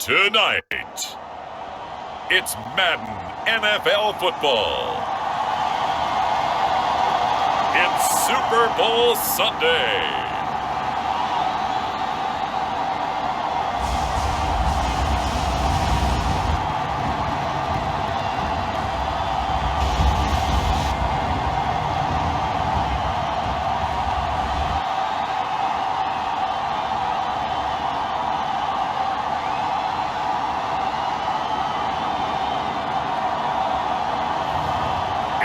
Tonight, it's Madden NFL football. It's Super Bowl Sunday.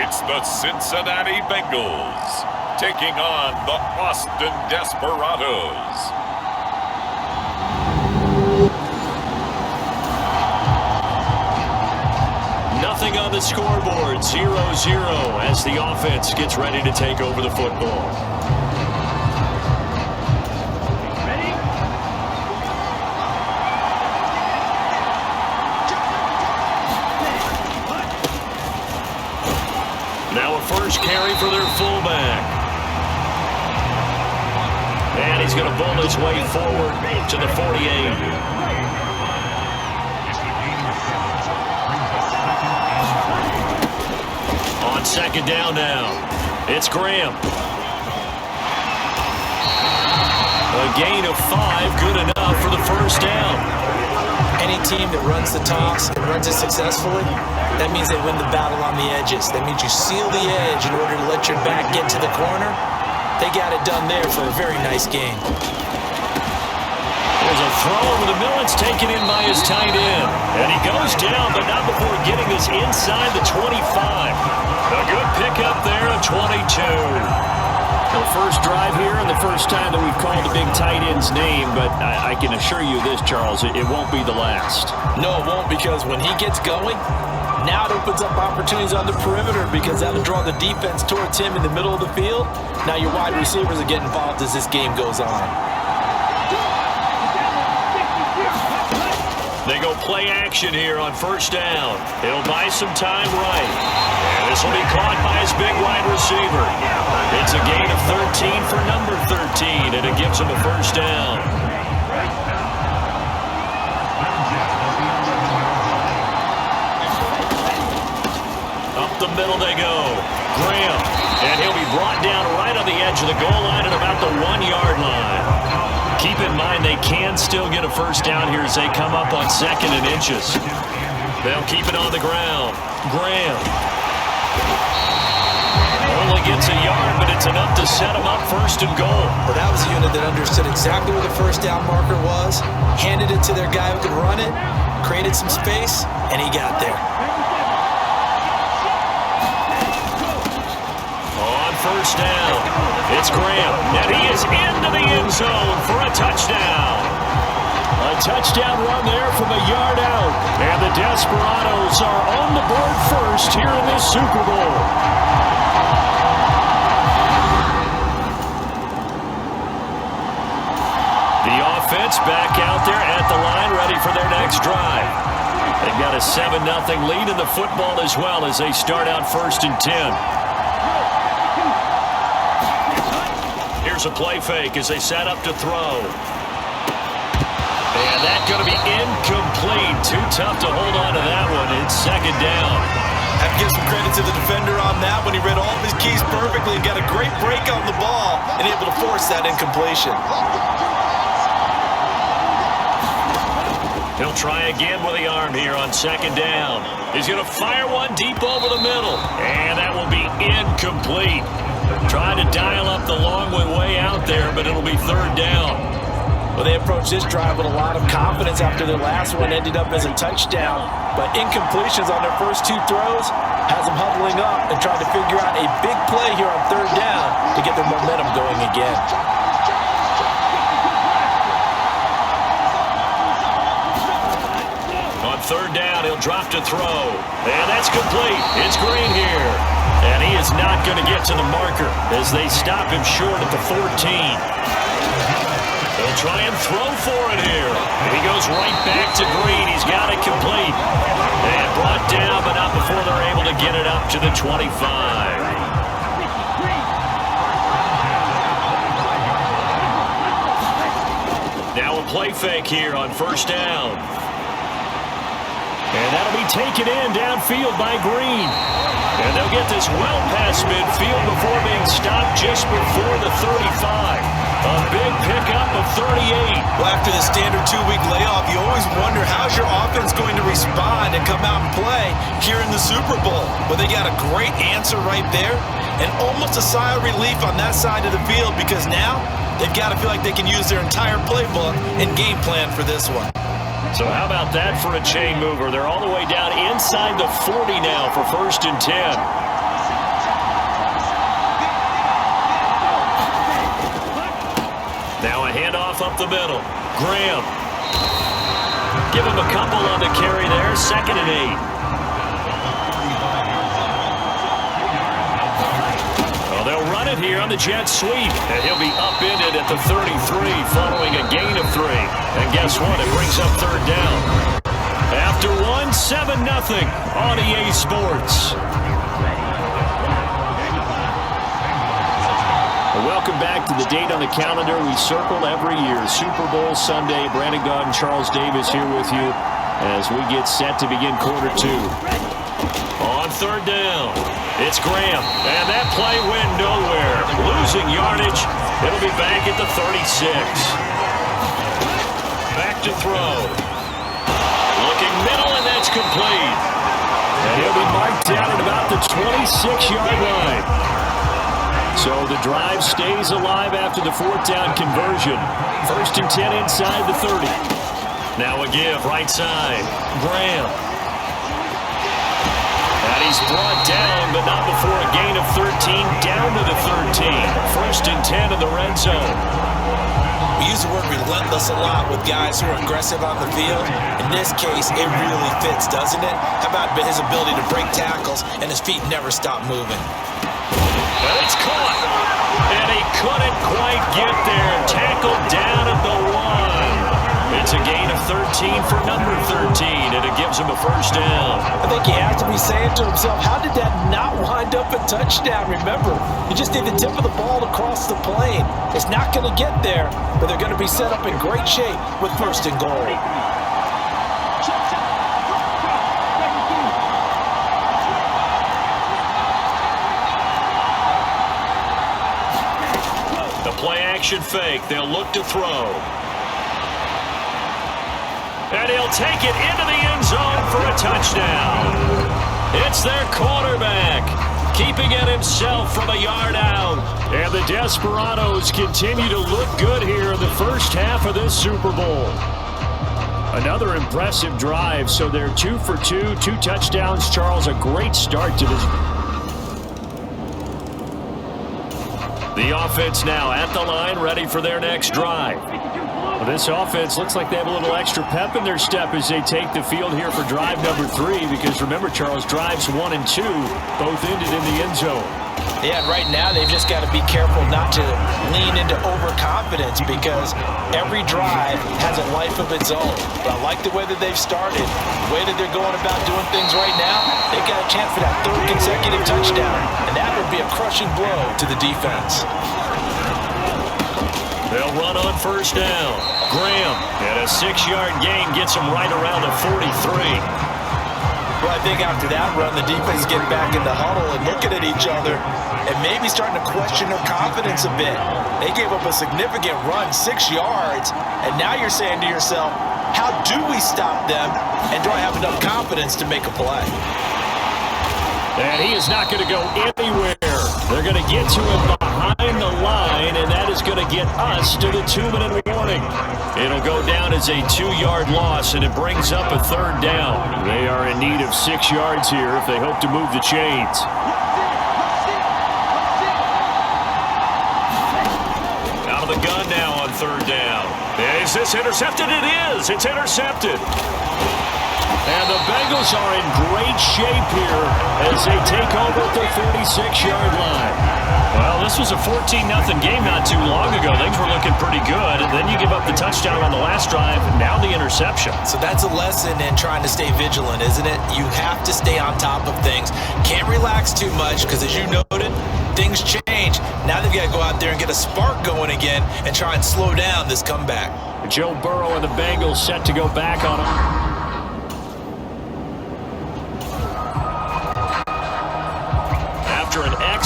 It's the Cincinnati Bengals taking on the Austin Desperados. Nothing on the scoreboard, 0-0 as the offense gets ready to take over the football. Now a first carry for their fullback. And he's going to bull his way forward to the 48. On second down now, it's Graham. A gain of 5, good enough for the first down. Any team that runs the toss and runs it successfully, that means they win the battle on the edges. That means you seal the edge in order to let your back get to the corner. They got it done there for a very nice game. There's a throw over the middle. It's taken in by his tight end. And he goes down, but not before getting this inside the 25. A good pickup there of 22. The first drive here and the first time that we've called the big tight end's name, but I can assure you this, Charles, it won't be the last. No, it won't, because when he gets going, now it opens up opportunities on the perimeter, because that'll draw the defense towards him in the middle of the field. Now your wide receivers are getting involved as this game goes on. They go play action here on first down. It'll buy some time right. And this will be caught by his big wide receiver. It's a gain of 13 for number 13, and it gives him a first down. Up the middle they go. Graham. And he'll be brought down right on the edge of the goal line at about the 1-yard line. Keep in mind they can still get a first down here as they come up on second and inches. They'll keep it on the ground. Graham. Only gets a yard, but it's enough to set him up first and goal. Well, that was a unit that understood exactly where the first down marker was, handed it to their guy who could run it, created some space, and he got there. On first down, it's Graham, and he is into the end zone for a touchdown. A touchdown run there from a yard out, and the Desperados are on the board first here in this Super Bowl. The offense back out there at the line, ready for their next drive. They've got a 7-0 lead in the football as well as they start out first and 10. Here's a play fake as they set up to throw. And that's going to be incomplete. Too tough to hold on to that one. It's second down. I have to give some credit to the defender on that when he read all of his keys perfectly and got a great break on the ball and able to force that incompletion. He'll try again with the arm here on second down. He's going to fire one deep over the middle. And that will be incomplete. Trying to dial up the long way out there, but it'll be third down. Well, they approached this drive with a lot of confidence after their last one ended up as a touchdown. But incompletions on their first 2 throws has them huddling up and trying to figure out a big play here on third down to get their momentum going again. Third down, he'll drop to throw. And that's complete. It's Green here. And he is not going to get to the marker as they stop him short at the 14. They'll try and throw for it here. And he goes right back to Green. He's got it complete. And brought down, but not before they're able to get it up to the 25. Now a play fake here on first down. And that'll be taken in downfield by Green. And they'll get this well past midfield before being stopped just before the 35. A big pickup of 38. Well, after the standard 2-week layoff, you always wonder how's your offense going to respond and come out and play here in the Super Bowl. Well, they got a great answer right there and almost a sigh of relief on that side of the field because now they've got to feel like they can use their entire playbook and game plan for this one. So how about that for a chain mover? They're all the way down inside the 40 now for 1st and 10. Now a handoff up the middle. Graham. Give him a couple on the carry there. 2nd and 8. Well, they'll run it here on the jet sweep. And he'll be upended at the 33 following a gain of 3. And guess what? It brings up 3rd down. After 1, 7-0 on EA Sports. Welcome back to the date on the calendar we circled every year. Super Bowl Sunday. Brandon Gaud and Charles Davis here with you as we get set to begin quarter 2. On 3rd down, it's Graham. And that play went nowhere. Losing yardage. It'll be back at the 36. Back to throw. Looking middle, and that's complete. And he'll be marked down at about the 26-yard line. So the drive stays alive after the 4th down conversion. 1st and 10 inside the 30. Now a give, right side. Graham. And he's brought down, but not before a gain of 13, down to the 13. 1st and 10 in the red zone. We use the word relentless a lot with guys who are aggressive on the field. In this case, it really fits, doesn't it? How about his ability to break tackles and his feet never stop moving? And it's caught. And he couldn't quite get there. Tackled down at the 1. It's a gain of 13 for number 13, and it gives him a 1st down. I think he has to be saying to himself, how did that not wind up a touchdown? Remember, you just need the tip of the ball across the plane. It's not going to get there, but they're going to be set up in great shape with 1st and goal. Play-action fake. They'll look to throw. And he'll take it into the end zone for a touchdown. It's their quarterback, keeping it himself from a yard out. And the Desperados continue to look good here in the first half of this Super Bowl. Another impressive drive, so they're 2 for 2, 2 touchdowns. Charles, a great start to this. The offense now at the line, ready for their next drive. Well, this offense looks like they have a little extra pep in their step as they take the field here for drive number 3, because remember, Charles, drives 1 and 2 both ended in the end zone. Yeah, right now they've just got to be careful not to lean into overconfidence because every drive has a life of its own. But I like the way that they've started, the way that they're going about doing things right now. They've got a chance for that 3rd consecutive touchdown, and that would be a crushing blow to the defense. They'll run on 1st down. Graham, and a 6-yard gain gets him right around the 43. Well, I think after that run, the defense is getting back in the huddle and looking at each other and maybe starting to question their confidence a bit. They gave up a significant run, 6 yards, and now you're saying to yourself, how do we stop them, and do I have enough confidence to make a play? And he is not going to go anywhere. They're going to get to him behind the line, and that is going to get us to the 2-minute warning. It'll go down as a 2-yard loss, and it brings up a 3rd down. They are in need of 6 yards here if they hope to move the chains. Out of the gun now on 3rd down. Is this intercepted? It is. It's intercepted. And the Bengals are in great shape here as they take over at the 46-yard line. Well, this was a 14-0 game not too long ago. Things were looking pretty good, and then you give up the touchdown on the last drive, and now the interception. So that's a lesson in trying to stay vigilant, isn't it? You have to stay on top of things. Can't relax too much because, as you noted, things change. Now they've got to go out there and get a spark going again and try and slow down this comeback. Joe Burrow and the Bengals set to go back on him.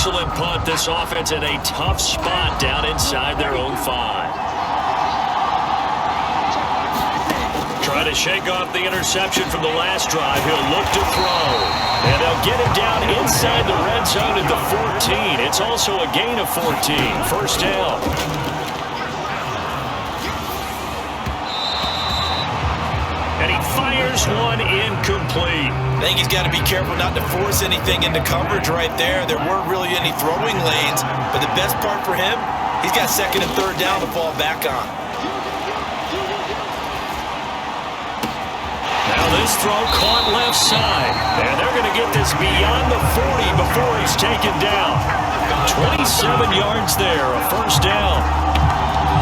excellent punt. This offense in a tough spot down inside their own 5. Trying to shake off the interception from the last drive. He'll look to throw. And they'll get him down inside the red zone at the 14. It's also a gain of 14. First down. And he fires one incomplete. I think he's got to be careful not to force anything into coverage right there. There weren't really any throwing lanes. But the best part for him, he's got second and third down to fall back on. Now this throw caught left side. And they're going to get this beyond the 40 before he's taken down. 27 yards there, a first down.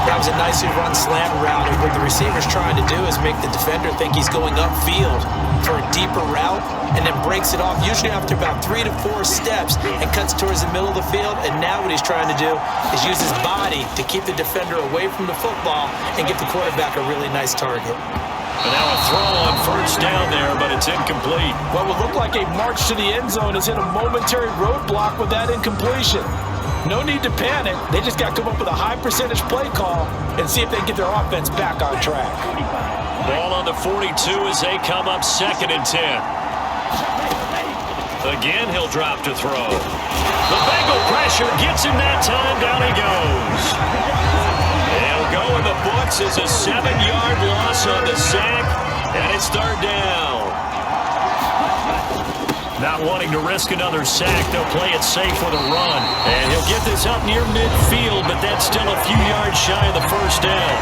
That was a nicely run slant route. And what the receiver's trying to do is make the defender think he's going upfield for a deeper route and then breaks it off, usually after about 3 to 4 steps, and cuts towards the middle of the field. And now what he's trying to do is use his body to keep the defender away from the football and give the quarterback a really nice target. And now a throw on first down there, but it's incomplete. What would look like a march to the end zone has hit a momentary roadblock with that incompletion. No need to panic. They just got to come up with a high percentage play call and see if they can get their offense back on track. Ball on the 42 as they come up 2nd and 10. Again, he'll drop to throw. The Bengal pressure gets him that time. Down he goes. He'll go in the books as a 7-yard loss on the sack, and it's third down. Not wanting to risk another sack, they'll play it safe with a run. And he'll get this up near midfield, but that's still a few yards shy of the first down.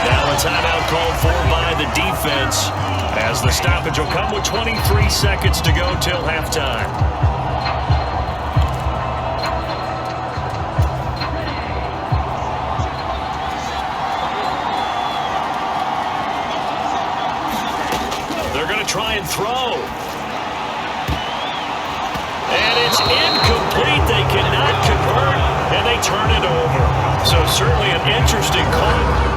Now a timeout called for by the defense, as the stoppage will come with 23 seconds to go till halftime. They're going to try and throw. And it's incomplete. They cannot convert, and they turn it over. So certainly an interesting call.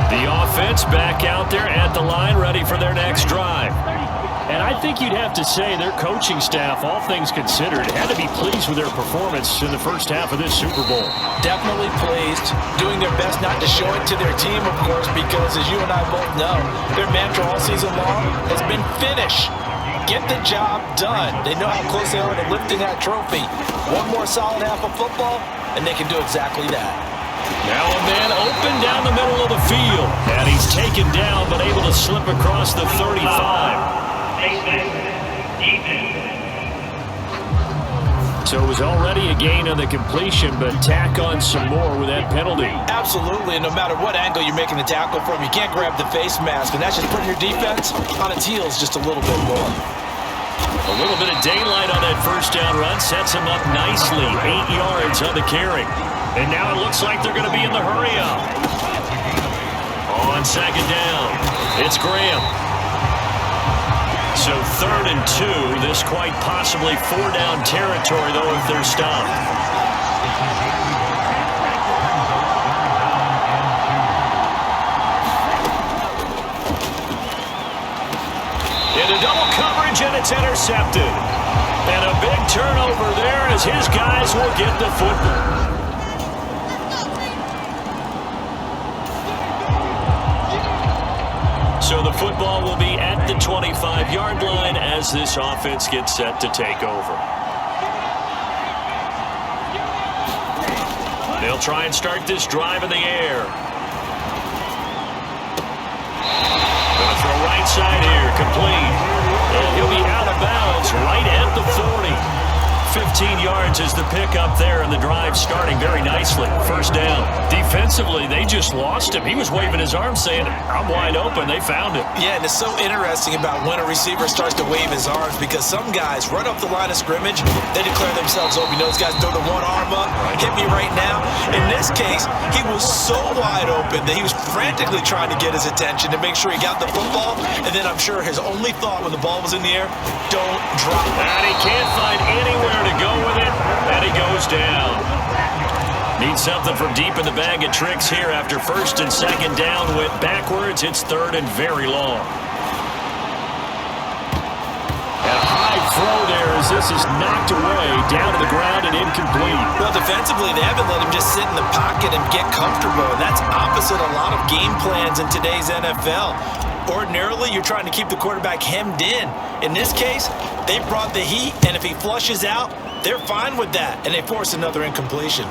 The offense back out there at the line, ready for their next drive. And I think you'd have to say their coaching staff, all things considered, had to be pleased with their performance in the first half of this Super Bowl. Definitely pleased, doing their best not to show it to their team, of course, because as you and I both know, their mantra all season long has been finish. Get the job done. They know how close they are to lifting that trophy. One more solid half of football, and they can do exactly that. Now a man open down the middle of the field. And he's taken down, but able to slip across the 35. So it was already a gain on the completion, but tack on some more with that penalty. Absolutely, and no matter what angle you're making the tackle from, you can't grab the face mask, and that's just putting your defense on its heels just a little bit more. A little bit of daylight on that first down run sets him up nicely. 8 yards on the carry. And now it looks like they're going to be in the hurry-up. On second down, it's Graham. So 3rd and 2, this quite possibly 4-down territory, though, if they're stopped. Into double coverage, and it's intercepted. And a big turnover there as his guys will get the football. So the football will be at the 25-yard line as this offense gets set to take over. They'll try and start this drive in the air. Going to throw right side here, complete. And he'll be out of bounds right at the 40. 15 yards is the pickup there, and the drive starting very nicely. First down. Defensively, they just lost him. He was waving his arms saying, I'm wide open. They found him. Yeah, and it's so interesting about when a receiver starts to wave his arms, because some guys right off the line of scrimmage, they declare themselves open. You know, those guys throw the one arm up, hit me right now. In this case, he was so wide open that he was frantically trying to get his attention to make sure he got the football, and then I'm sure his only thought when the ball was in the air, don't drop it. And he can't find anywhere to go with it, and he goes down. Needs something from deep in the bag of tricks here after 1st and 2nd down. Went backwards. It's 3rd and very long. And a high throw there as this is knocked away, down to the ground and incomplete. Well, defensively, they haven't let him just sit in the pocket and get comfortable, and that's opposite a lot of game plans in today's NFL. Ordinarily, you're trying to keep the quarterback hemmed in. In this case, they brought the heat, and if he flushes out, they're fine with that, and they force another incompletion.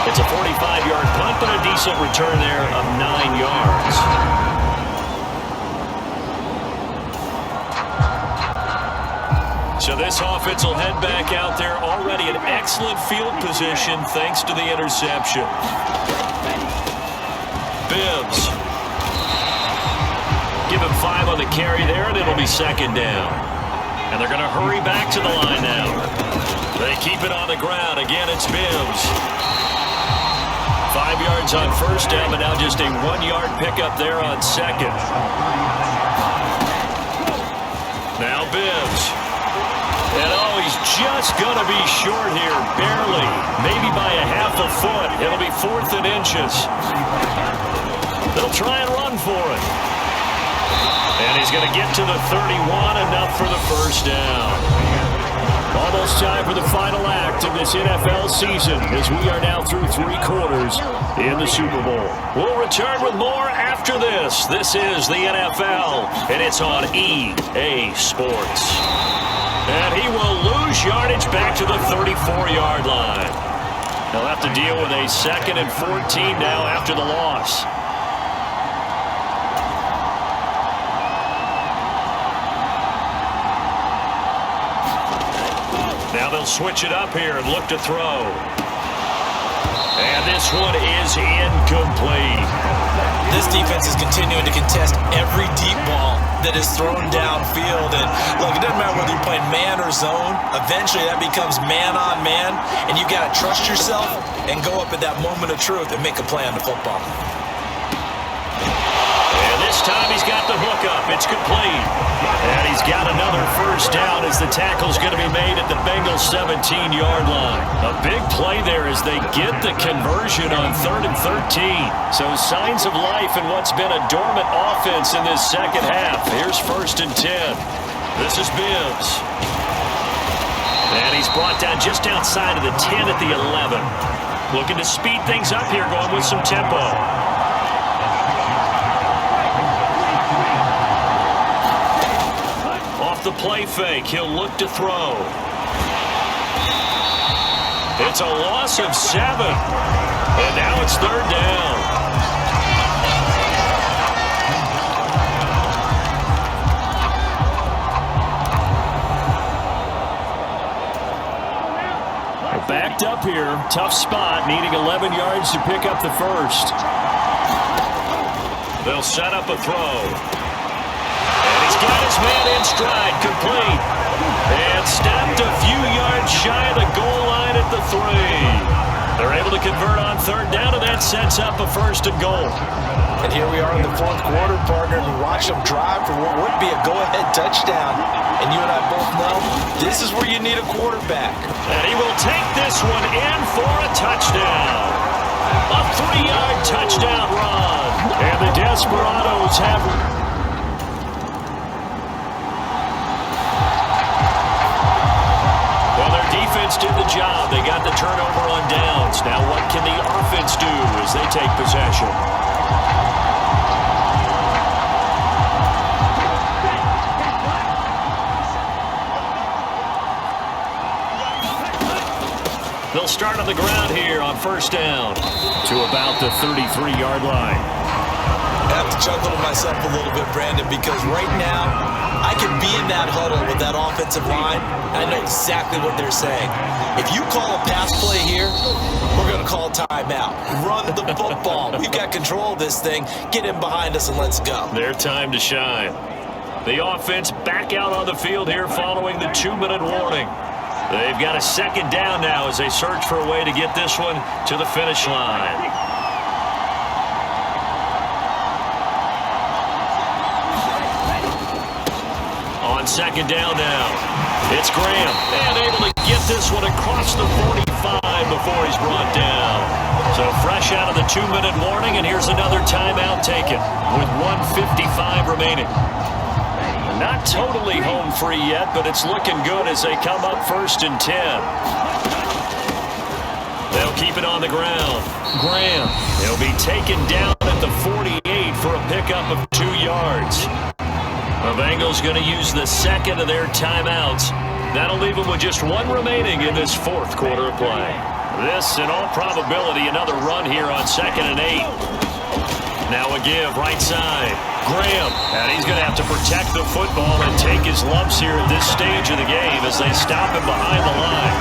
It's a 45-yard punt, but a decent return there of 9 yards. So this offense will head back out there, already in excellent field position thanks to the interception. Bibbs. Give him 5 on the carry there, and it'll be second down. And they're going to hurry back to the line now. They keep it on the ground. Again, it's Bibbs. 5 yards on first down, but now just a 1-yard pickup there on second. Now Bibbs. And oh, he's just going to be short here, barely. Maybe by a half a foot. It'll be 4th and inches. They'll try and run for it. And he's going to get to the 31, enough for the first down. Almost time for the final act of this NFL season as we are now through 3 quarters in the Super Bowl. We'll return with more after this. This is the NFL, and it's on EA Sports. And he will lose yardage back to the 34-yard line. He'll have to deal with a 2nd and 14 now after the loss. Now they'll switch it up here and look to throw. And this one is incomplete. This defense is continuing to contest every deep ball that is thrown downfield. And look, it doesn't matter whether you're playing man or zone. Eventually that becomes man on man. And you got to trust yourself and go up at that moment of truth and make a play on the football. This time he's got the hook up. It's complete. And he's got another first down as the tackle's going to be made at the Bengals' 17-yard line. A big play there as they get the conversion on 3rd and 13. So signs of life in what's been a dormant offense in this second half. Here's 1st and 10. This is Bibbs. And he's brought down just outside of the 10 at the 11. Looking to speed things up here, going with some tempo. The play fake. He'll look to throw. It's a loss of 7. And now it's 3rd down. They're backed up here. Tough spot. Needing 11 yards to pick up the first. They'll set up a throw. Got his man in stride, complete. And stopped a few yards shy of the goal line at the 3. They're able to convert on 3rd down, and that sets up a 1st and goal. And here we are in the 4th quarter, partner, and watch them drive for what would be a go-ahead touchdown. And you and I both know this is where you need a quarterback. And he will take this one in for a touchdown. A 3-yard touchdown run. And the Desperados have... Defense did the job. They got the turnover on downs. Now what can the offense do as they take possession? They'll start on the ground here on 1st down to about the 33-yard line. I have to chuckle to myself a little bit, Brandon, because right now I can be in that huddle with that offensive line. I know exactly what they're saying. If you call a pass play here, we're going to call timeout. Run the football. We've got control of this thing. Get in behind us and let's go. Their time to shine. The offense back out on the field here following the 2-minute warning. They've got a 2nd down now as they search for a way to get this one to the finish line. On 2nd down now, it's Graham, and able to get this one across the 45 before he's brought down. So fresh fresh out of the 2-minute warning, and here's another timeout taken with 1:55 remaining. Not totally home free yet, but it's looking good as they come up 1st and 10. They'll keep it on the ground. Graham, he'll be taken down at the 48 for a pickup of 2 yards. The Bengals going to use the second of their timeouts. That'll leave them with just 1 remaining in this 4th quarter of play. This, in all probability, another run here on 2nd and 8. Now a give, right side. Graham, and he's going to have to protect the football and take his lumps here at this stage of the game as they stop him behind the line.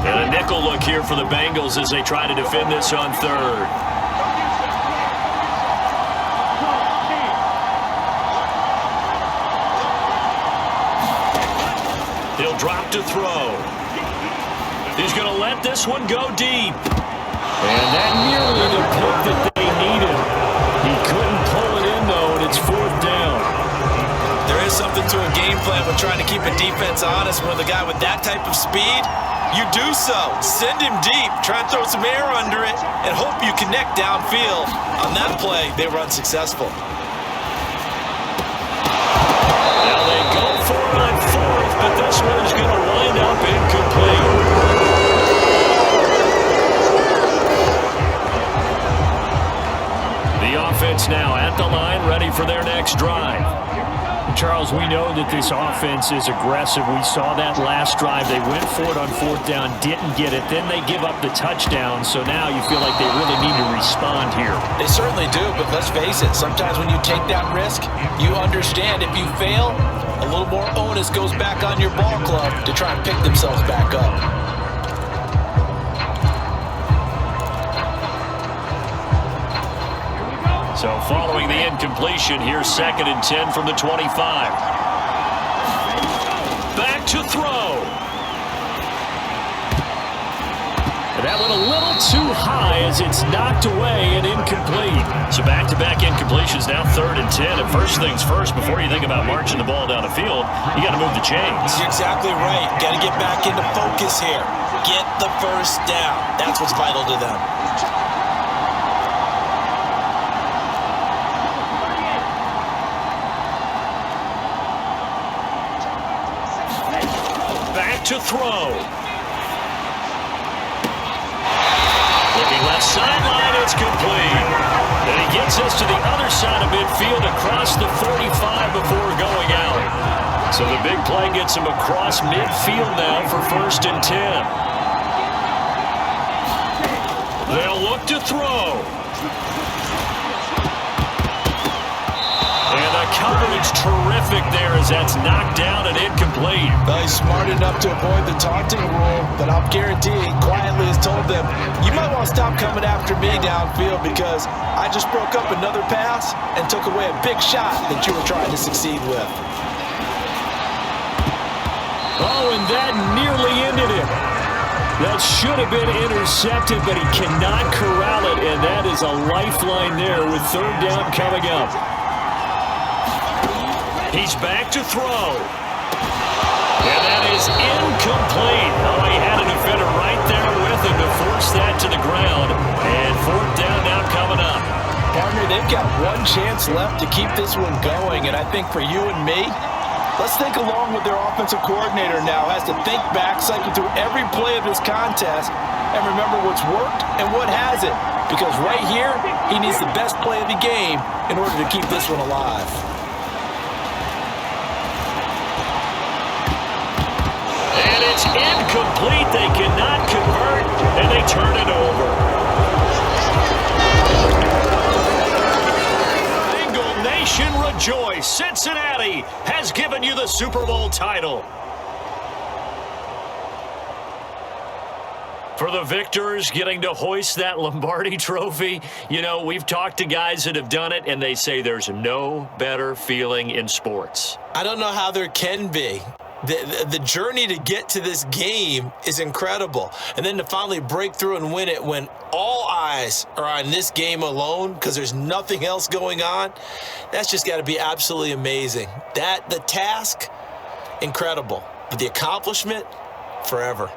And a nickel look here for the Bengals as they try to defend this on 3rd. He'll drop to throw. He's going to let this one go deep. And that nearly the pick that they needed. He couldn't pull it in, though, and it's 4th down. There is something to a game plan with trying to keep a defense honest. With a guy with that type of speed, you do so. Send him deep. Try and throw some air under it and hope you connect downfield. On that play, they were unsuccessful. Now they go for it on 4th, but this one is going to wind up incomplete. The offense now at the line, ready for their next drive. Charles, we know that this offense is aggressive. We saw that last drive. They went for it on 4th down, didn't get it. Then they give up the touchdown. So now you feel like they really need to respond here. They certainly do, but let's face it. Sometimes when you take that risk, you understand if you fail, a little more onus goes back on your ball club to try and pick themselves back up. So following the incompletion, here's 2nd and 10 from the 25. Back to throw. That went a little too high as it's knocked away and incomplete. So back-to-back incompletions, now 3rd and 10. And first things first, before you think about marching the ball down the field, you got to move the chains. You're exactly right. Got to get back into focus here. Get the first down. That's what's vital to them. To throw. Looking left sideline, it's complete. And he gets us to the other side of midfield across the 45 before going out. So the big play gets him across midfield now for 1st and 10. They'll look to throw. And the coverage terrific there as that's knocked down and incomplete. Well, he's smart enough to avoid the taunting rule, but I'll guarantee he quietly has told them, you might want to stop coming after me downfield because I just broke up another pass and took away a big shot that you were trying to succeed with. Oh, and that nearly ended it. That should have been intercepted, but he cannot corral it, and that is a lifeline there with 3rd down coming up. He's back to throw. And that is incomplete. Oh, he had a defender right there with him to force that to the ground. And 4th down now coming up. Partner, they've got 1 chance left to keep this one going, and I think for you and me, let's think along with their offensive coordinator now. Has to think back, cycle through every play of this contest, and remember what's worked and what hasn't. Because right here, he needs the best play of the game in order to keep this one alive. And it's incomplete. They cannot convert, and they turn it over. Bengal Nation rejoice. Cincinnati has given you the Super Bowl title. For the victors getting to hoist that Lombardi trophy, you know, we've talked to guys that have done it, and they say there's no better feeling in sports. I don't know how there can be. The journey to get to this game is incredible. And then to finally break through and win it when all eyes are on this game alone because there's nothing else going on, That's just got to be absolutely amazing. The task, incredible. But the accomplishment, forever.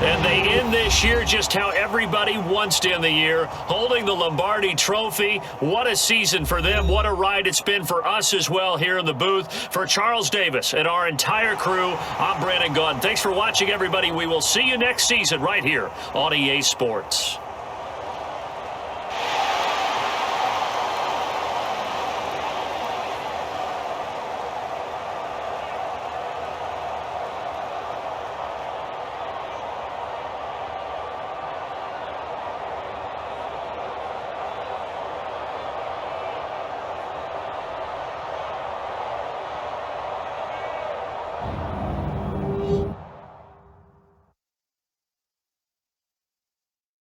And they end this year just how everybody wants to end the year, holding the Lombardi Trophy. What a season for them. What a ride it's been for us as well here in the booth. For Charles Davis and our entire crew, I'm Brandon Gaudin. Thanks for watching, everybody. We will see you next season right here on EA Sports.